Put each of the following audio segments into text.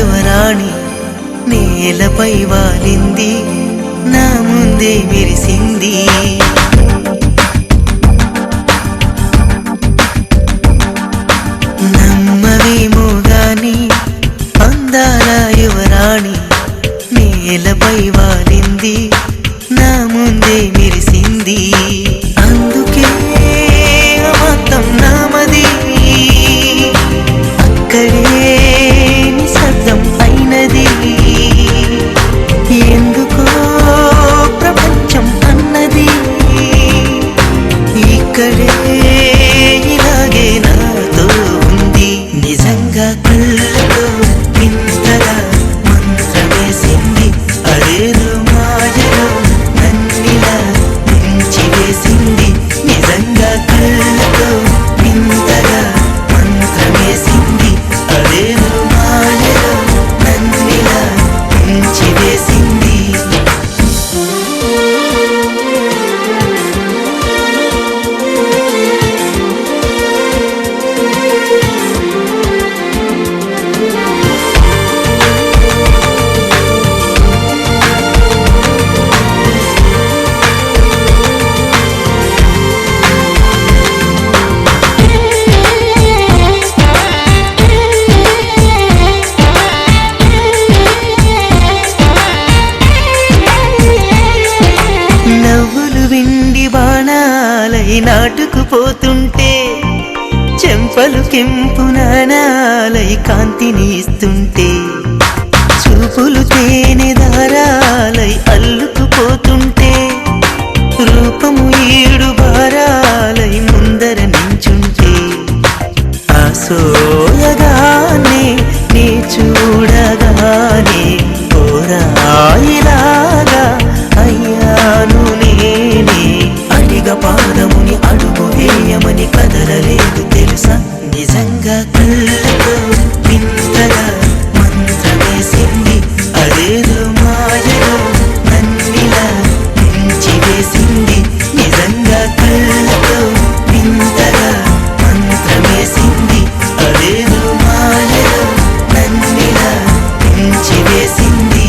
యువరాణి నేలపై వాలింది, నా ముందే మెరిసింది. నమ్మవేమో గాని అందాల యువరాణి నేలపై వాలింది, నా ముందే మెరిసింది. అందుకే మొత్తం నామది, అక్కడే నిశ్శబ్దం అయినది. ఎందుకో ప్రపంచం అన్నది ఇక్కడే ఇలాగే నాతో ఉంది. నిజంగా కళ్ళతో వింతగా మంత్రమేసింది, అదేదో మాయలో నన్నిలా ముంచివేసింది. నిజంగా కళ్ళతో వింతగా మంత్రమేసింది, అదేదో మాయలో నన్నిలా ముంచివేసింది. నవ్వులు వెండి బాణాలై నాటుకుపోతుంటే, చెంపలు కెంపు నాణాలై కాంతిని ఇస్తుంటే, చూపులు తేనె దారాలై అల్లుకుపోతుంటే, రూపము ఏడు భారాలై ముందర నించుంటే, ఆసోయగానే నీ చూడగానే ఓరాయిలాగా అయ్యాను నేనే. అడిగ పాదముని అడుగు వేయమని కదలలేదు తెలుసా. నిజంగా కళ్ళతో వింతగా మంత్రమేసింది, అదేదో మాయలో నన్నిలా ముంచివేసింది. నిజంగా కళ్ళతో వింతగా మంత్రమేసింది, అదేదో మాయలో నన్నిలా ముంచివేసింది.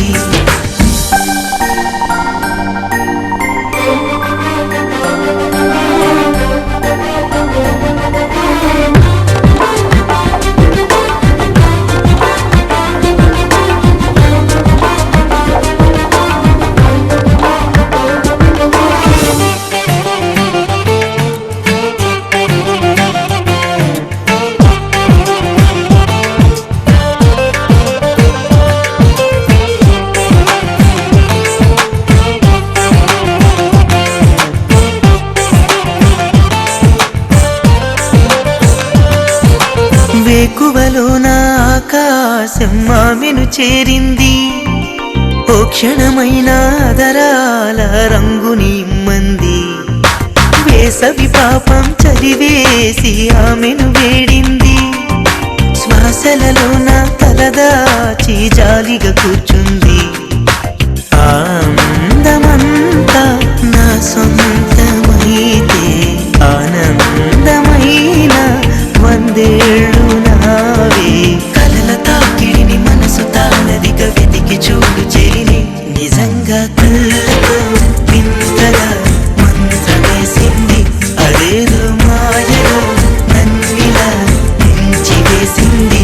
వేకువలో నా ఆకాశం ఆమెను చేరింది, ఓ క్షణమైన ఆదరాల రంగుని ఇమ్మంది. వేసవి పాపం చలివేసి ఆమెను వేడింది, శ్వాసలలో నా తలదాచి జాలిగా కూర్చుంది. ఆనందమంతా నా సొంతమైతే ఆనందమైన వందేళ్ళు నావే. కలల తాకిడిని మనసు తానదిగా వెతికి చూడు చెలిని. నిజంగా కళ్ళతో వింతగా మంత్రమేసింది, అదేదో మాయలో నన్నిలా ముంచివేసింది.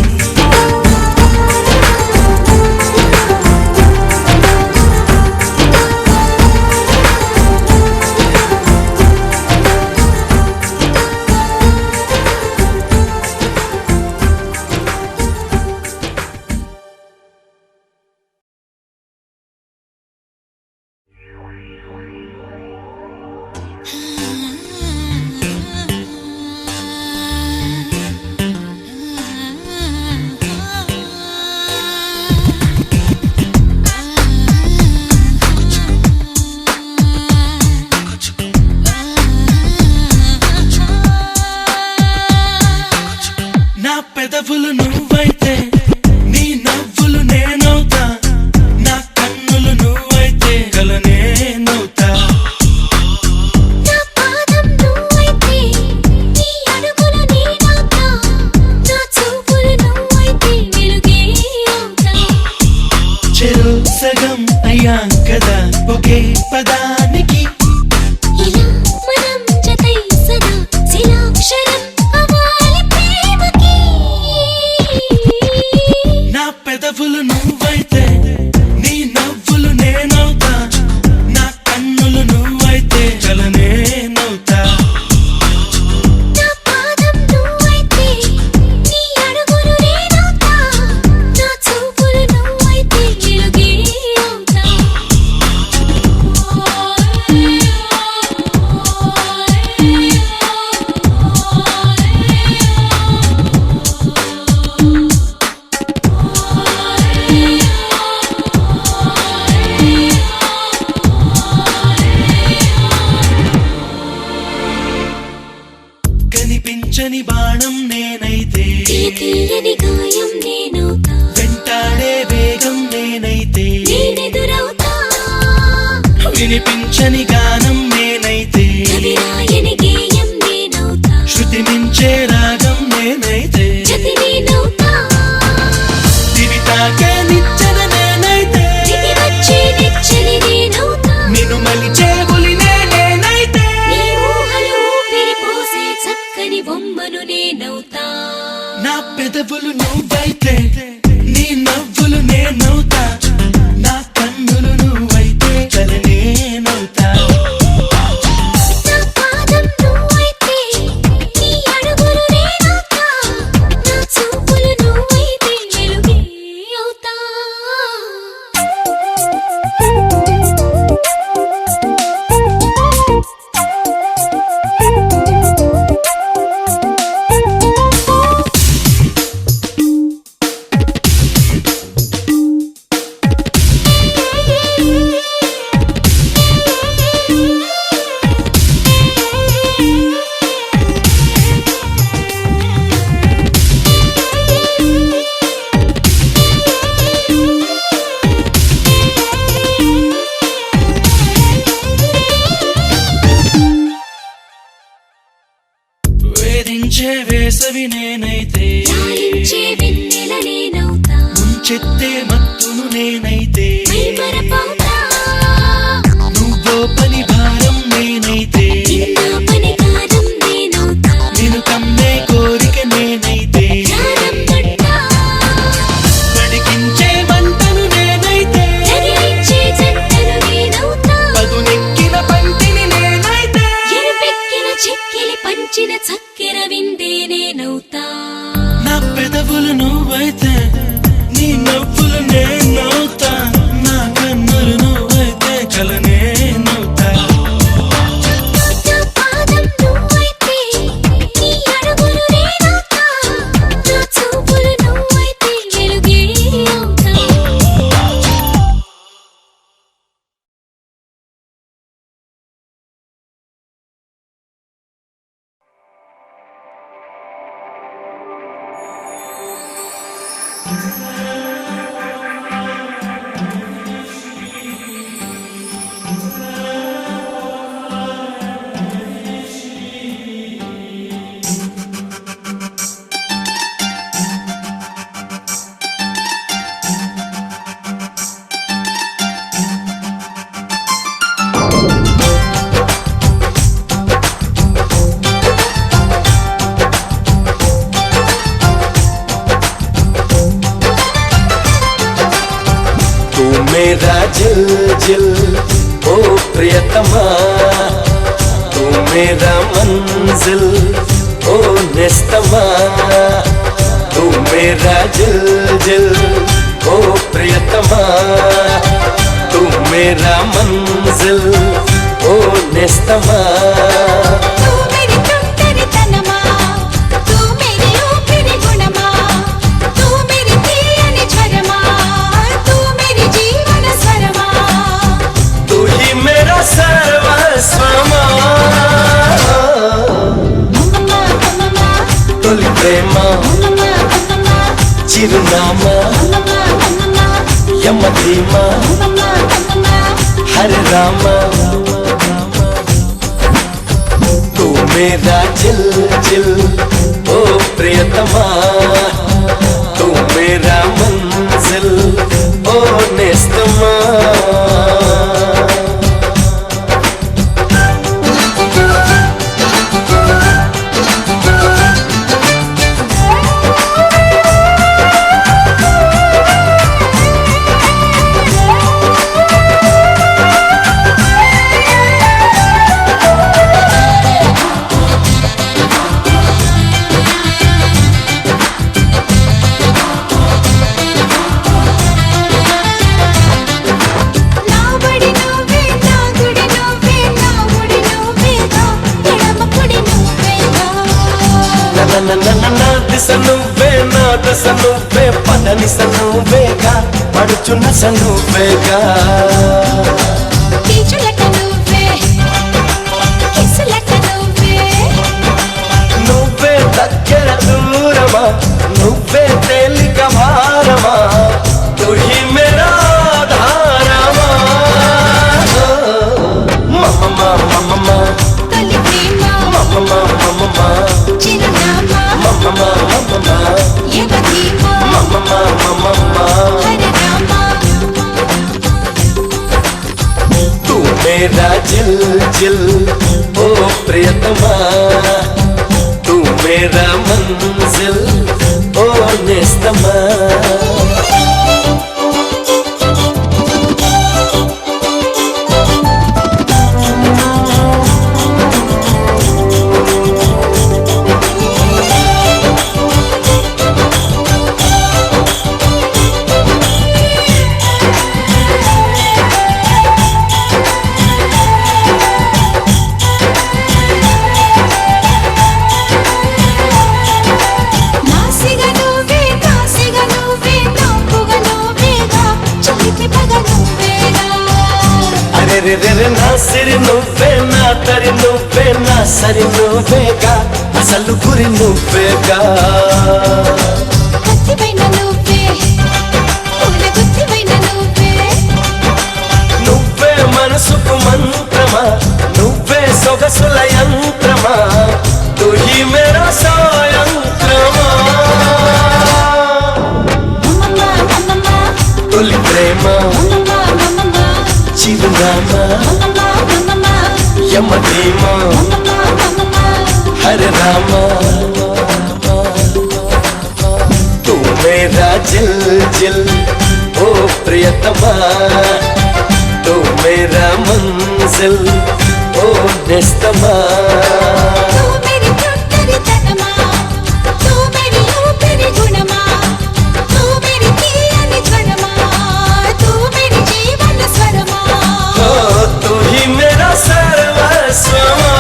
పలికే పదానికి ఇలా మనం జతై సదా శిలాక్షరం అవ్వాలి ప్రేమకి. నా పెదవులు నువ్వైతే నీ నవ్వులు నేనవుతా, నా కన్నులు నువ్వైతే కలనేనవుతా. నా పాదం నువ్వైతే నీ అడుగులు నేనవుతా, నా చూపులు నువ్వైతే వెలుగే అవుతా. కనిపించని బాణం నేనైతే, తీయని గాయం నేనవుతా, వెంటాడే వేగం నేనైతే, నేనెదురవుతా. వినిపించని గానం నేనైతే, కవిరాయని గేయం నేనవుతా, శృతి మించే రాగం నేనైతే, జతి నేనవుతా. దివి తాకే నిచ్చెన నేనైతే, దిగి వచ్చే నిచ్చలి నేనవుతా, నిన్ను మలిచే బులినే నేనైతే. నీ ఊహలు ఊపిరి పోసే చక్కని బొమ్మను నేనవుతా. నా పెదవులు నువ్వైతే నీ నవ్వులు నేనవుతా, నా కన్నులు నువ్వైతే కలనేనవుతా. నా పాదం నువ్వైతే నీ అడుగులు నేనవుతా, నా చూపులు నువ్వైతే వెలుగే అవుతా. వేధించే వేసవి నేనైతే, లాలించే వెన్నెల నేనవుతా, ముంచెత్తే మత్తును నేనైతే, మైమరపవుతా. నువ్వో పని భారం నేనైతే, నిన్న పని కారం నేనవుతా, నిన్ను కమ్మే కోరిక నేనైతే, ప్రాణం పట్టా. నడికించే మంటను నేనైతే, తగిలించే జంటను నేనవుతా, పదునెక్కిన పంటిని నేనైతే, ఎరుపెక్కిన చెక్కిలి పంచిన చక్కెర విందే నేనవుతా. నా పెదవులు నువ్వైతే నీ నవ్వులు నేనవుతా, నా కన్నులు నువ్వైతే కలనేనవుతా. నా పాదం నువ్వైతే నీ అడుగులు నేనవుతా, నా చూపులు నువ్వైతే వెలుగే అవుతా. मेरा जिल जिल ओ प्रियतमा, तू मेरा मंजिल ओ निस्तमा, तू मेरा जिल जिल ओ प्रियतमा, तू मेरा मंजिल ओ निस्तमा. तू मेरी तुमकरी तनमा, तू मेरी ऊपरी गुणमा, तू मेरी తీయని జ్వరమా, तू मेरी जीवन स्वरमा. तू ही मेरा सर्वस्वमा, అమ్మమ్మా అమ్మమ్మా తొలి ప్రేమ అమ్మమ్మా అమ్మమ్మా చిరునామా అమ్మమ్మా అమ్మమ్మా యమధీమా అమ్మమ్మా అమ్మమ్మా हरे रामा. तू मेरा जिल जिल ओ प्रियतमा, तू मेरा मंजिल ओ निस्तमा. దిశ నువ్వే నా దశ నువ్వే పదనిస నువ్వేగా పడుచున్న నువ్వేగా కీచులట నువ్వే కిసులట నువ్వే నువ్వే దగ్గర దూరమా నువ్వే తేలిక భారమా తుహి మేరా ధారమా మమ్మమ్మా మమ్మమ్మా తొలి ప్రేమ మమ్మమ్మా మమ్మమ్మా చిరునామా మమ్మమ్మా మమ్మమ్మా యమధీమా మమ్మమ్మా మమ్మమ్మా హరే రామా तू मेरा जिल जिल ओ प्रियतमा तू मेरा मंजिल ओ नेस्तमा నాసిగా నువ్వే నాపుగా నువ్వేగా చిలిపి పగ నువ్వేగా అరే రే రే రే నా సిరి నువ్వే నా తరి నువ్వే నా సరి నువ్వేగా అసలు గురి నువ్వేగా కత్తిపైన నువ్వే పూల గుత్తిపైన నువ్వే నువ్వే మనసుకు మంత్రమా నువ్వే సొగసుల యంత్రమా తుహి మేరా సాయంత్రమా మమ్మమ్మా మమ్మమ్మా తొలి ప్రేమ మమ్మమ్మా మమ్మమ్మా చిరునామా మమ్మమ్మా మమ్మమ్మా యమధీమా మమ్మమ్మా మమ్మమ్మా హరే రామా तू मेरा जिल जिल ओ प्रियतमा तू मेरा मंजिल ओ निस्तमा तू मेरी तुत्तरी तनमा तू मेरी ऊपरी गुणमा तू मेरी तीयनि स्वरमा तू मेरी जीवन स्वरमा ओ तू ही मेरा सर्वस्वमा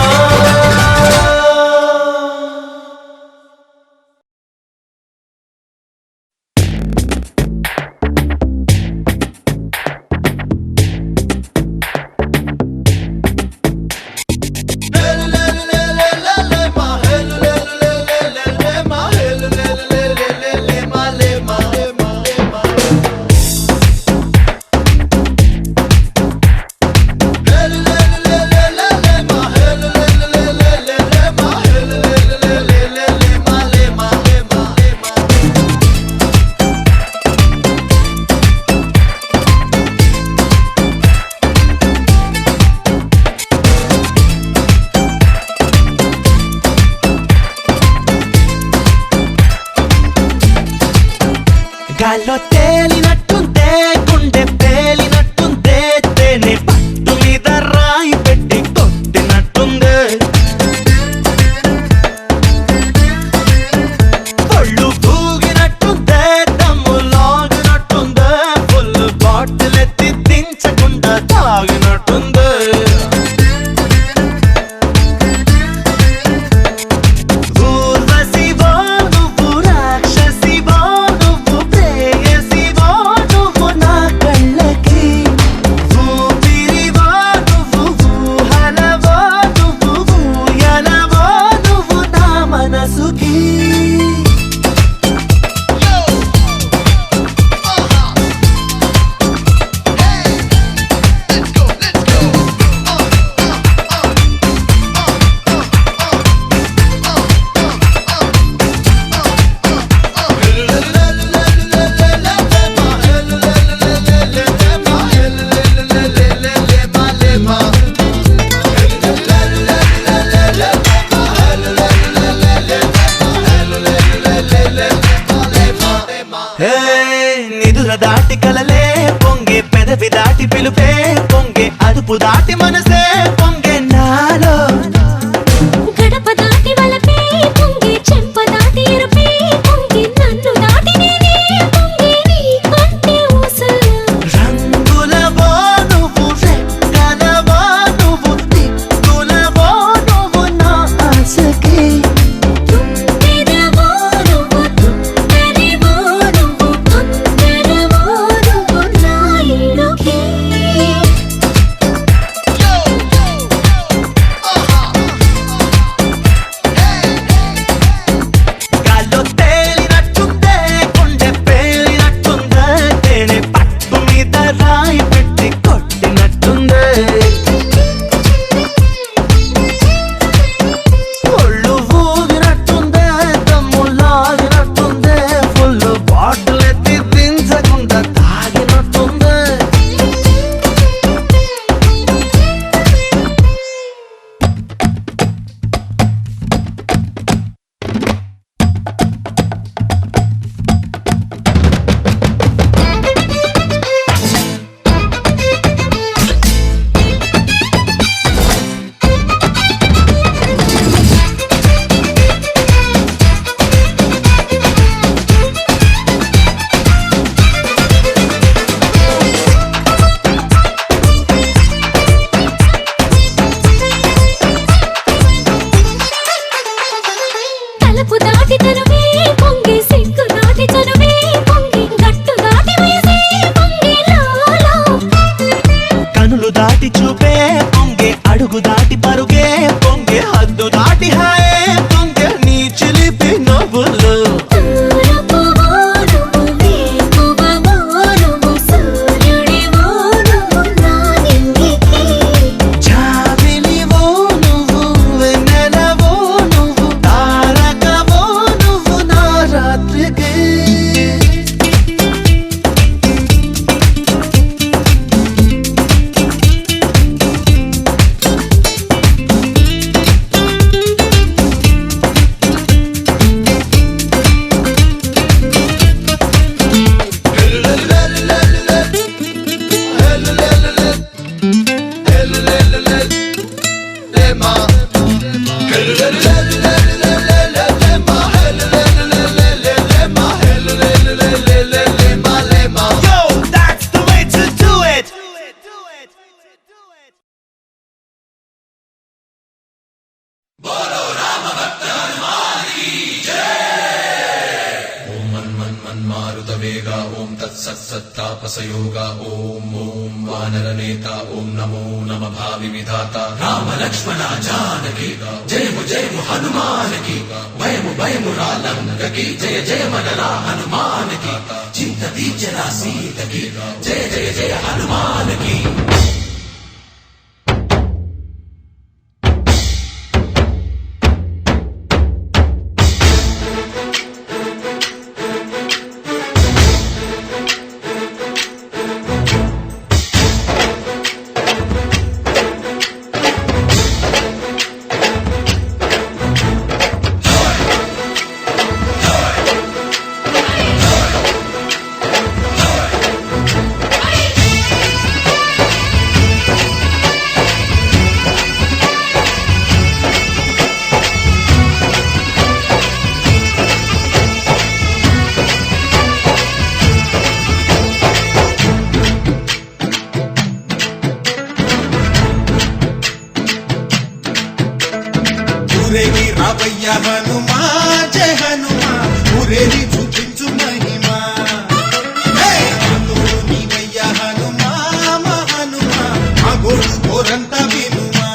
గాల్లో తేలినట్టుందే గుండె పేలినట్టుందే తేనె పట్టు మీద రాయి పెట్టి కొట్టినట్టుందే ఒళ్ళు పూగినట్టుందే దమ్ము లాగినట్టుందే ఫుల్ బాటిల్ ఎత్తి దించకుండా తాగినట్టుందే ఊర్వశివో నువ్వు రాక్షసివో నువ్వు ప్రేయసివో నువ్వు నా కళ్ళకి ఊపిరివో నువ్వు ఊహలవో నువ్వు ఊయలవో నువ్వు నా మనసుకి హే నిదుర దాటి కలలే పొంగే పెదవి దాటి పిలుపే పొంగే అదుపు దాటి మనసే పొంగే నాలో గడప దాటి వలపే పొంగి చెంప దాటి ఎరుపే పొంగి నన్ను దాటి నేనే పొంగి నీ కంటే ఊసలు రంగులవో నువ్వు రెక్కలవో నువ్వు దిక్కులవో నువ్వు నా ఆశకి తుంబిదవో నువ్వు దాటి చూపే పొంగే అడుగు దాటి పరుగే పొంగే హద్దు దాటి హాయే పొంగే నీ చిలిపి నవ్వులు తూర్పువో నువ్వు వేకువవో నువ్వు సూర్యుడివో నువ్వు నా నింగికి జాబిలివో నువ్వు వెన్నెలవో నువ్వు తారకవో నువ్వు నా రాత్రికి Yo, that's the way to do it. ఓం మన్మారుతవేగ ఓం తత్సత్సత్తాపసయోగ ఓం ఓం వానరనేత ఓం నమో నమ భావి విధాత రామ లక్ష్మణ జానకి జయము జయము హనుమానకి భయము భయము రాలంగకి జయ జయ మనరా హనుమానకి చింత దీచరా సీతకి జయ జయ జయ హనుమానకి ఊరేగి రావయ్య హనుమా జయ హనుమా ఊరేగి చూపించు మహిమా అందులో నీవయ్య హనుమా మా హనుమా మా గోడు గోరంత వినుమా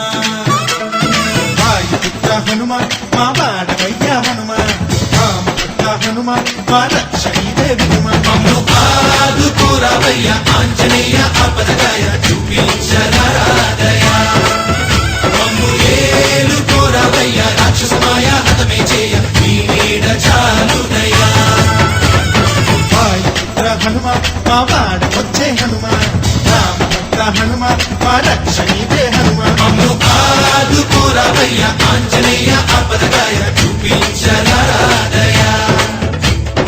వాయుపుత్ర హనుమా మా వాడవయ్య హనుమా రామపుత్ర హనుమా మా రక్షణీదే వినుమా మమ్ము ఆదుకోరావయ్య ఆంజనేయ ఆపదగాయ చూపించరాదయ మమ్ము ఏలుకోరావయ్య రాక్షసమాయ హతమే చేయ నీ నీడ చాలునయ్యా వాయుపుత్ర హనుమా మా వాడవచ్చే హనుమా రామపుత్ర హనుమా మా రక్షణీదే హనుమా మమ్ము ఆదుకోరావయ్య ఆంజనేయ ఆపదగాయ చూపించరాదయ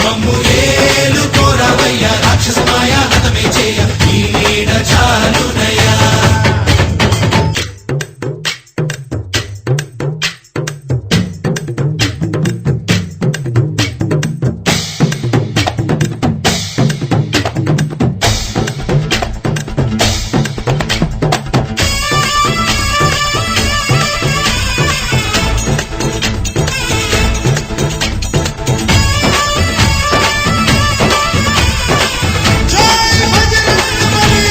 మమ్ము ఏలుకోరావయ్య రాక్షసమాయ హతమే చేయ నీ నీడ చాలునయ్యా జై బజరంగబలి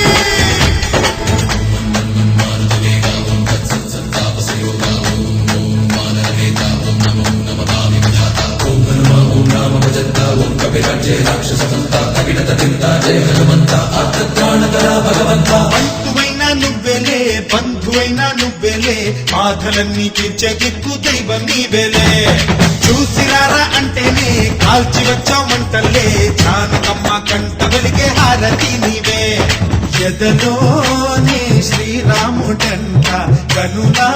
బంధువైనా నువ్వెలే బంధువైనా నువ్వెలే బాధలన్నీ తీర్చే దిక్కు దైవం నీవెలే చూసిరారా అంటేనే కాల్చి వచ్చామంటలే జానకమ్మ కంట వెలిగే హారతి నీవే ఎదలోనే శ్రీరాముడంట కనులా